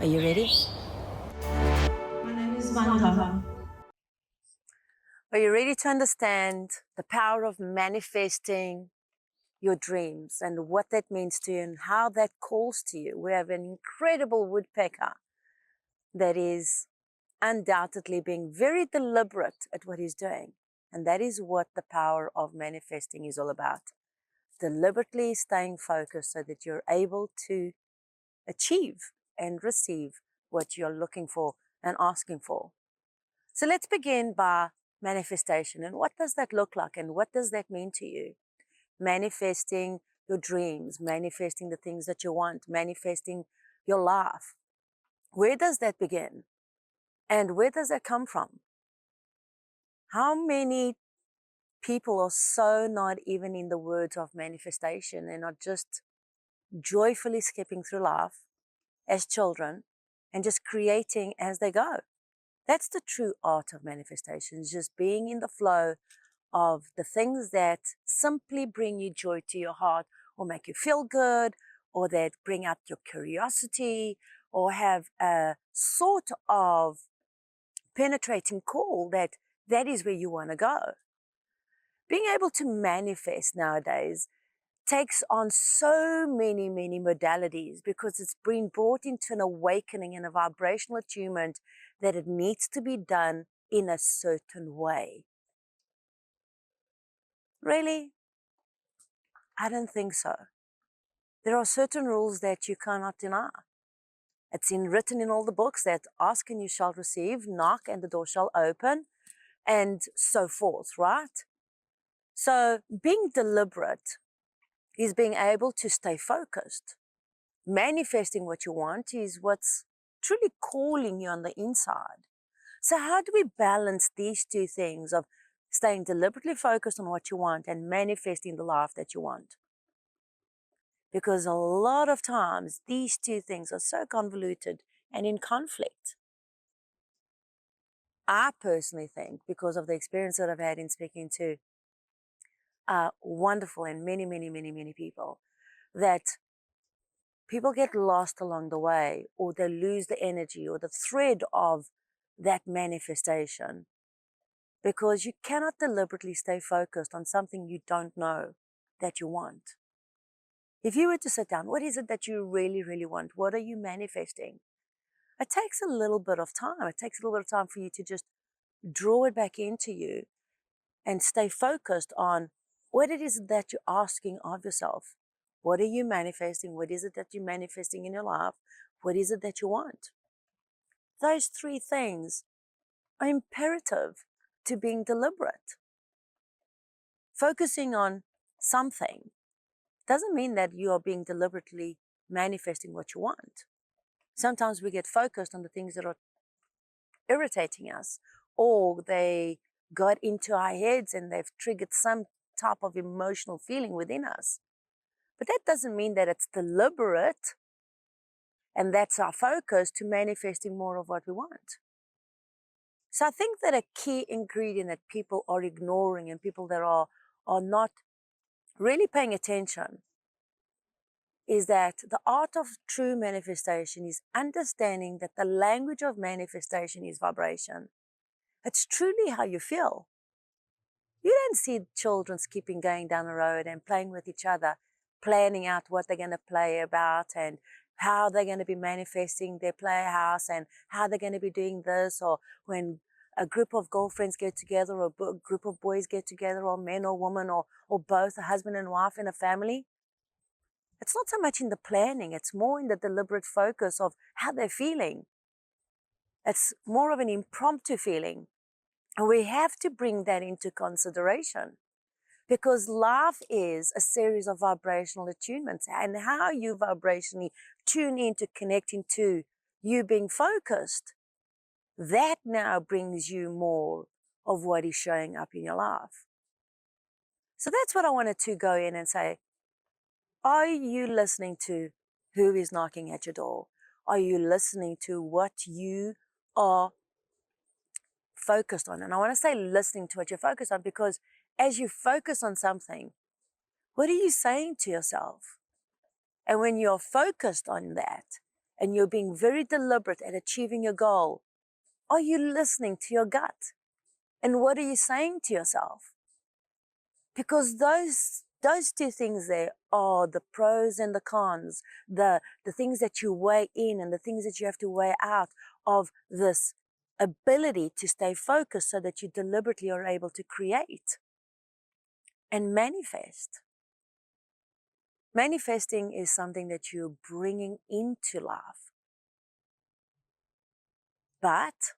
Are you ready? My name is Vanda. Are you ready to understand the power of manifesting your dreams and what that means to you and how that calls to you? We have an incredible woodpecker that is undoubtedly being very deliberate at what he's doing. And that is what the power of manifesting is all about. Deliberately staying focused so that you're able to achieve and receive what you're looking for and asking for. So let's begin by manifestation. And what does that look like? And what does that mean to you? Manifesting your dreams, manifesting the things that you want, manifesting your life. Where does that begin? And where does that come from? How many people are so not even in the words of manifestation and are just joyfully skipping through life as children and just creating as they go? That's the true art of manifestation, just being in the flow of the things that simply bring you joy to your heart or make you feel good or that bring out your curiosity or have a sort of penetrating call that is where you want to go. Being able to manifest nowadays takes on so many modalities because it's been brought into an awakening and a vibrational attunement that it needs to be done in a certain way. Really? I don't think so. There are certain rules that you cannot deny. It's written in all the books that ask and you shall receive, knock and the door shall open, and so forth, right? So being deliberate is being able to stay focused. Manifesting what you want is what's truly calling you on the inside. So how do we balance these two things of staying deliberately focused on what you want and manifesting the life that you want? Because a lot of times these two things are so convoluted and in conflict. I personally think, because of the experience that I've had in speaking to wonderful and many people, that people get lost along the way, or they lose the energy or the thread of that manifestation, because you cannot deliberately stay focused on something you don't know that you want. If you were to sit down, what is it that you really want? What are you manifesting? It takes a little bit of time. It takes a little bit of time for you to just draw it back into you and stay focused on what it is that you're asking of yourself. What are you manifesting? What is it that you're manifesting in your life? What is it that you want? Those three things are imperative to being deliberate. Focusing on something doesn't mean that you are being deliberately manifesting what you want. Sometimes we get focused on the things that are irritating us, or they got into our heads and they've triggered some type of emotional feeling within us. But that doesn't mean that it's deliberate and that's our focus to manifesting more of what we want. So I think that a key ingredient that people are ignoring and people that are not really paying attention is that the art of true manifestation is understanding that the language of manifestation is vibration. It's truly how you feel. You don't see children skipping, going down the road and playing with each other, planning out what they're going to play about and how they're going to be manifesting their playhouse and how they're going to be doing this, or when a group of girlfriends get together or a group of boys get together, or men or women, or both, a husband and wife in a family. It's not so much in the planning, it's more in the deliberate focus of how they're feeling. It's more of an impromptu feeling. And we have to bring that into consideration, because life is a series of vibrational attunements, and how you vibrationally tune into connecting to you being focused, that now brings you more of what is showing up in your life. So that's what I wanted to go in and say. Are you listening to who is knocking at your door? Are you listening to what you are focused on? And I want to say listening to what you're focused on, because as you focus on something, what are you saying to yourself? And when you're focused on that and you're being very deliberate at achieving your goal, are you listening to your gut? And what are you saying to yourself? Because those two things there are the pros and the cons, the things that you weigh in and the things that you have to weigh out of this ability to stay focused so that you deliberately are able to create and manifest. Manifesting is something that you're bringing into life. But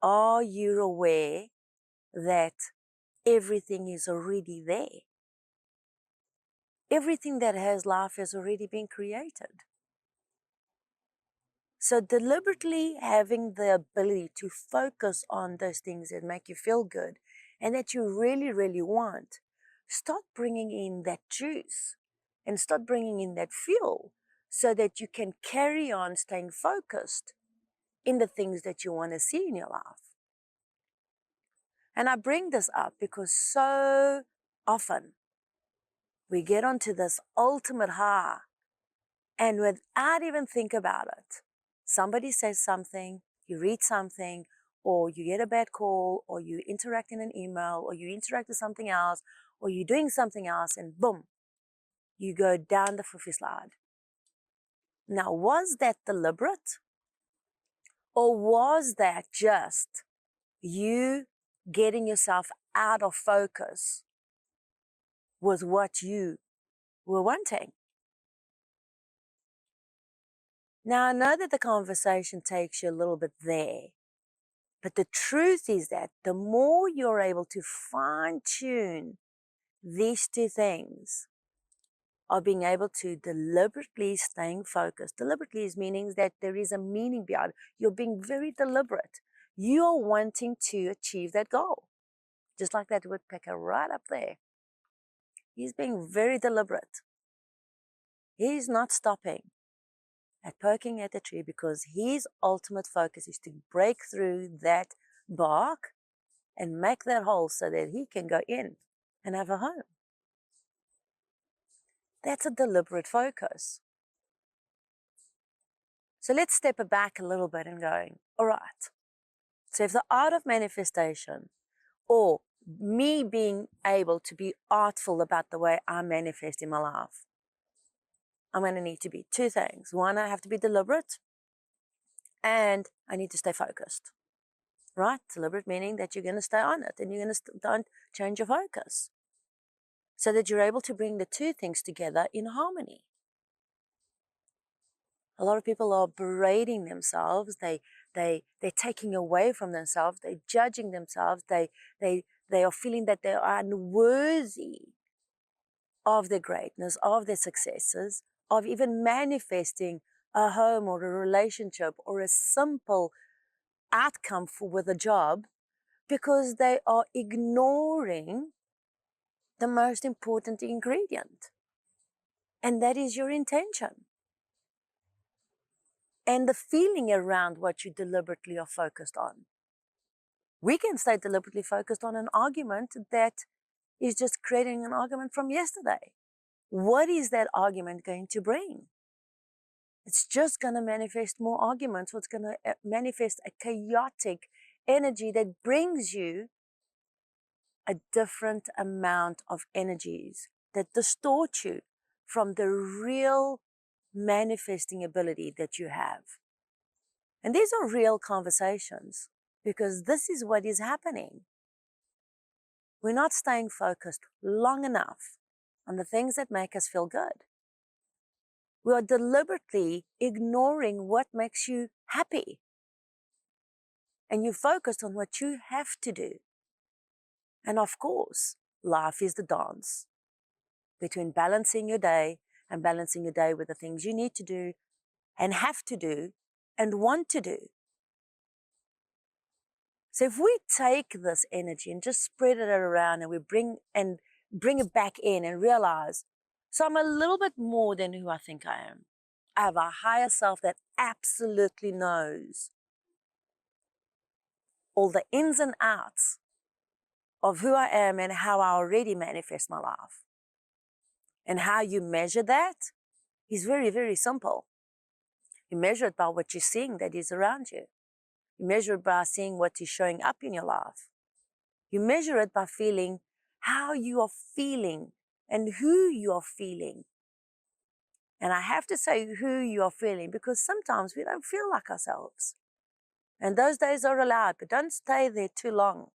are you aware that everything is already there? Everything that has life has already been created. So deliberately having the ability to focus on those things that make you feel good and that you really, really want, start bringing in that juice and start bringing in that fuel so that you can carry on staying focused in the things that you want to see in your life. And I bring this up because so often we get onto this ultimate high and without even think about it, somebody says something, you read something, or you get a bad call, or you interact in an email, or you interact with something else, or you're doing something else, and boom, you go down the fluffy slide. Now, was that deliberate? Or was that just you getting yourself out of focus with what you were wanting? Now, I know that the conversation takes you a little bit there, but the truth is that the more you're able to fine-tune these two things, of being able to deliberately staying focused. Deliberately is meaning that there is a meaning behind it. You're being very deliberate. You are wanting to achieve that goal. Just like that woodpecker right up there. He's being very deliberate. He's not stopping at poking at the tree because his ultimate focus is to break through that bark and make that hole so that he can go in and have a home. That's a deliberate focus. So let's step back a little bit and going, all right. So if the art of manifestation or me being able to be artful about the way I manifest in my life, I'm going to need to be two things. One, I have to be deliberate and I need to stay focused, right? Deliberate meaning that you're going to stay on it and you're going to don't change your focus so that you're able to bring the two things together in harmony. A lot of people are berating themselves. They're taking away from themselves. They're judging themselves. They are feeling that they are unworthy of their greatness, of their successes, of even manifesting a home or a relationship or a simple outcome with a job because they are ignoring the most important ingredient, and that is your intention. And the feeling around what you deliberately are focused on. We can stay deliberately focused on an argument that is just creating an argument from yesterday. What is that argument going to bring? It's just going to manifest more arguments. It's going to manifest a chaotic energy that brings you a different amount of energies that distort you from the real manifesting ability that you have. And these are real conversations because this is what is happening. We're not staying focused long enough on the things that make us feel good. We are deliberately ignoring what makes you happy. And you focus on what you have to do. And of course, life is the dance between balancing your day and balancing your day with the things you need to do and have to do and want to do. So if we take this energy and just spread it around and we bring it back in and realize, so I'm a little bit more than who I think I am. I have a higher self that absolutely knows all the ins and outs of who I am and how I already manifest my life. And how you measure that is very, very simple. You measure it by what you're seeing that is around you. You measure it by seeing what is showing up in your life. You measure it by feeling how you are feeling and who you are feeling. And I have to say who you are feeling because sometimes we don't feel like ourselves. And those days are allowed, but don't stay there too long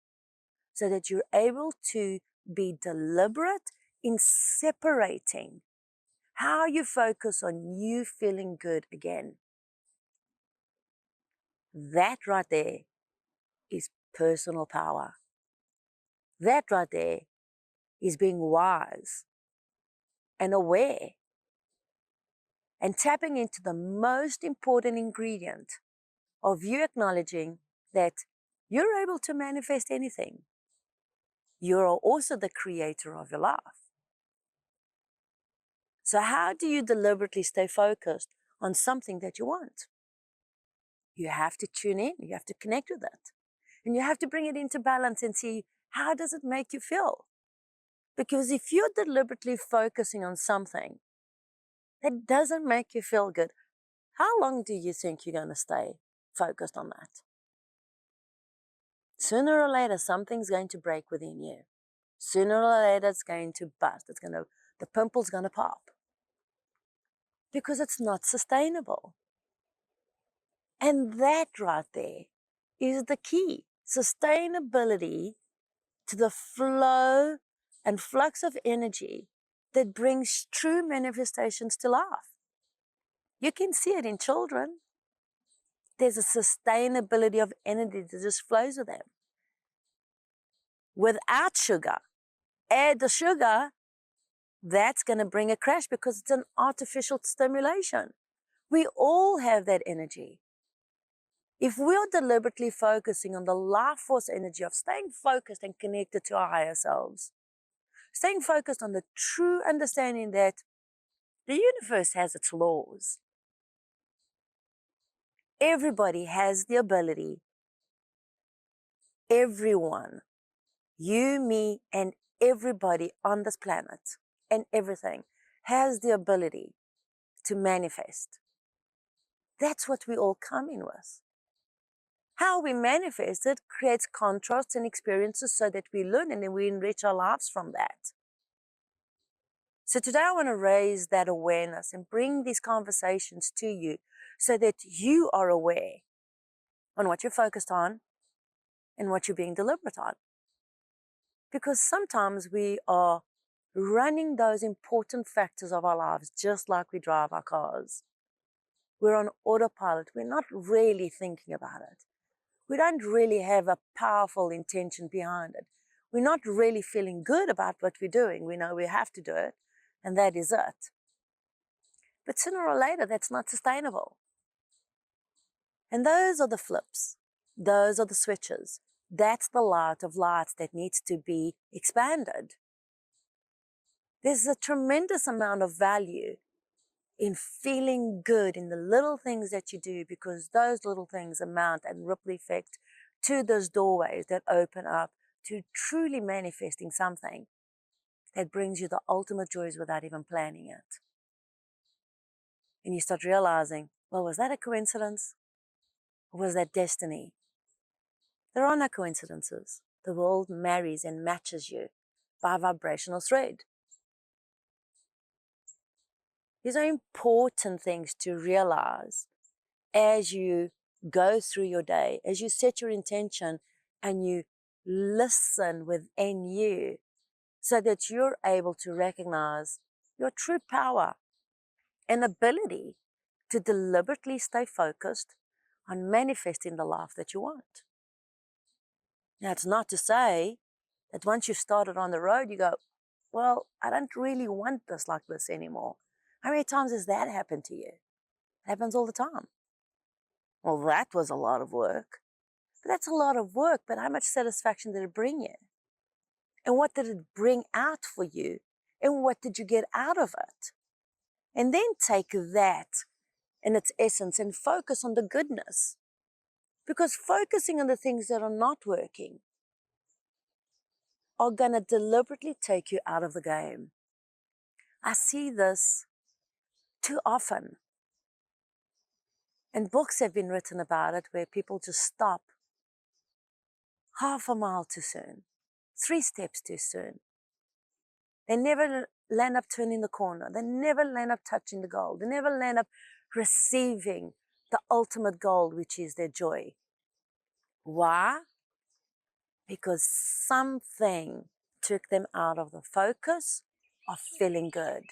so that you're able to be deliberate in separating how you focus on you feeling good again. That right there is personal power. That right there is being wise and aware and tapping into the most important ingredient of you acknowledging that you're able to manifest anything. You're also the creator of your life. So how do you deliberately stay focused on something that you want? You have to tune in, you have to connect with it. And you have to bring it into balance and see, how does it make you feel? Because if you're deliberately focusing on something that doesn't make you feel good, how long do you think you're going to stay focused on that? Sooner or later, something's going to break within you. Sooner or later, it's going to bust. The pimple's going to pop. Because it's not sustainable. And that right there is the key. Sustainability to the flow and flux of energy that brings true manifestations to life. You can see it in children. There's a sustainability of energy that just flows with them. Without sugar, add the sugar, that's going to bring a crash because it's an artificial stimulation. We all have that energy. If we're deliberately focusing on the life force energy of staying focused and connected to our higher selves, staying focused on the true understanding that the universe has its laws. Everybody has the ability, everyone, you, me, and everybody on this planet and everything has the ability to manifest. That's what we all come in with. How we manifest it creates contrasts and experiences so that we learn and then we enrich our lives from that. So today I want to raise that awareness and bring these conversations to you so that you are aware on what you're focused on and what you're being deliberate on. Because sometimes we are running those important factors of our lives just like we drive our cars. We're on autopilot. We're not really thinking about it. We don't really have a powerful intention behind it. We're not really feeling good about what we're doing. We know we have to do it, and that is it. But sooner or later, that's not sustainable. And those are the flips. Those are the switches. That's the light of lights that needs to be expanded. There's a tremendous amount of value in feeling good in the little things that you do, because those little things amount and ripple effect to those doorways that open up to truly manifesting something that brings you the ultimate joys without even planning it. And you start realizing, well, was that a coincidence? Or was that destiny? There are no coincidences. The world marries and matches you by vibrational thread. These are important things to realize as you go through your day, as you set your intention and you listen within you so that you're able to recognize your true power and ability to deliberately stay focused on manifesting the life that you want. Now, it's not to say that once you've started on the road, you go, well, I don't really want this like this anymore. How many times has that happened to you? It happens all the time. Well, that was a lot of work. But that's a lot of work, but how much satisfaction did it bring you? And what did it bring out for you? And what did you get out of it? And then take that in its essence and focus on the goodness. Because focusing on the things that are not working are going to deliberately take you out of the game. I see this too often. And books have been written about it where people just stop half a mile too soon, 3 steps too soon. They never land up turning the corner. They never land up touching the goal. They never land up receiving the ultimate goal, which is their joy. Why? Because something took them out of the focus of feeling good.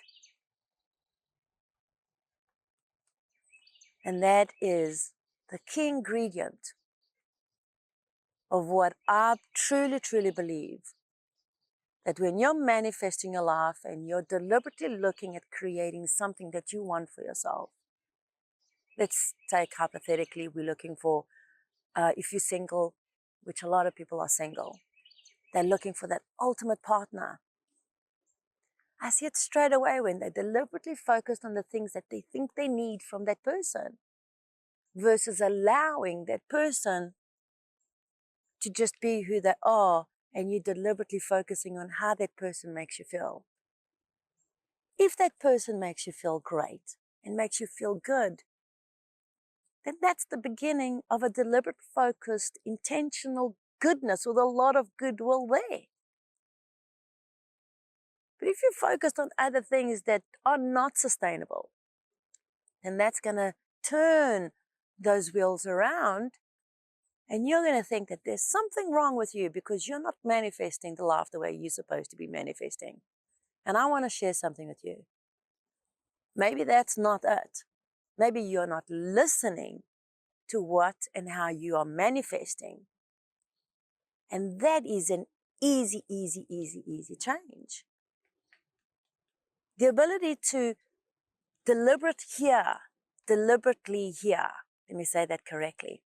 And that is the key ingredient of what I truly, truly believe, that when you're manifesting your life and you're deliberately looking at creating something that you want for yourself, let's take hypothetically, we're looking for, if you're single, which a lot of people are single, they're looking for that ultimate partner. I see it straight away when they're deliberately focused on the things that they think they need from that person versus allowing that person to just be who they are, and you deliberately focusing on how that person makes you feel. If that person makes you feel great and makes you feel good, then that's the beginning of a deliberate, focused, intentional goodness with a lot of goodwill there. But if you're focused on other things that are not sustainable, then that's going to turn those wheels around, and you're going to think that there's something wrong with you because you're not manifesting the life the way you're supposed to be manifesting. And I want to share something with you. Maybe that's not it. Maybe you're not listening to what and how you are manifesting. And that is an easy change. The ability to deliberately hear, let me say that correctly.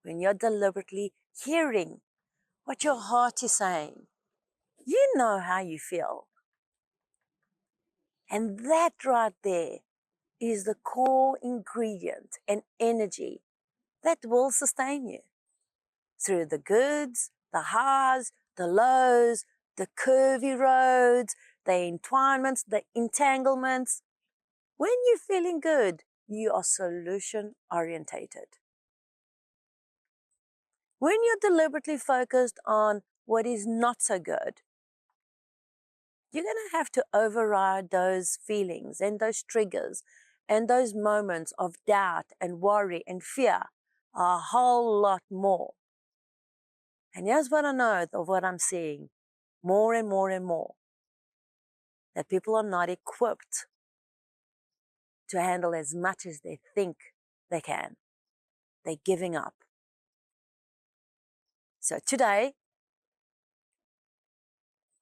When you're deliberately hearing what your heart is saying, you know how you feel. And that right there is the core ingredient and energy that will sustain you through the goods, the highs, the lows, the curvy roads, the entwinements, the entanglements. When you're feeling good, you are solution orientated. When you're deliberately focused on what is not so good, you're going to have to override those feelings and those triggers and those moments of doubt and worry and fear a whole lot more. And here's what I know of what I'm seeing more and more, that people are not equipped to handle as much as they think they can. They're giving up. So today,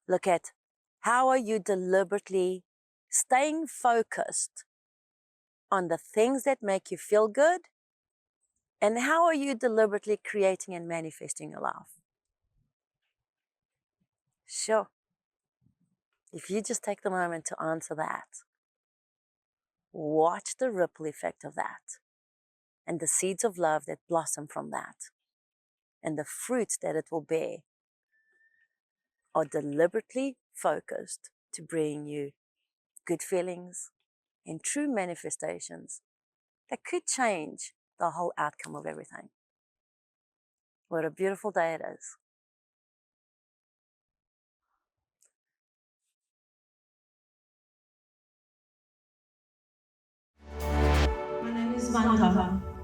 look at how are you deliberately staying focused on the things that make you feel good, and how are you deliberately creating and manifesting your life? Sure. If you just take the moment to answer that, watch the ripple effect of that and the seeds of love that blossom from that and the fruits that it will bear are deliberately focused to bring you good feelings and true manifestations that could change the whole outcome of everything. What a beautiful day it is. My name is Vandha.